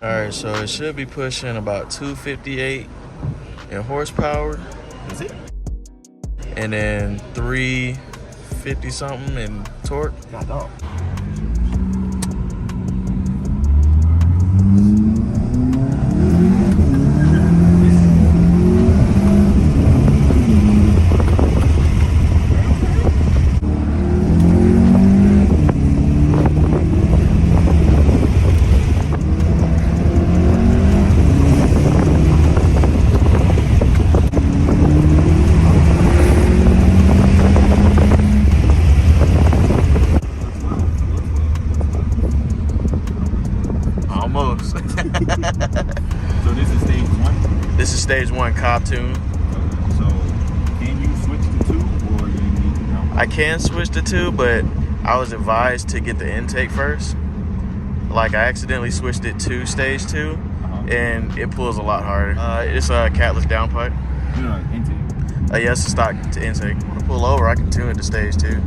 All right, so it should be pushing about 258 in horsepower. Is it? And then 350 something in torque. God dog. Almost. So this is stage one? This is stage one cob tune. So can you switch to 2 or you need to know? I can switch to 2, but I was advised to get the intake first. Like I accidentally switched it to stage 2 and it pulls a lot harder. It's a catless downpipe. No, intake. Yes, it's stock to intake. When I pull over, I can tune it to stage 2.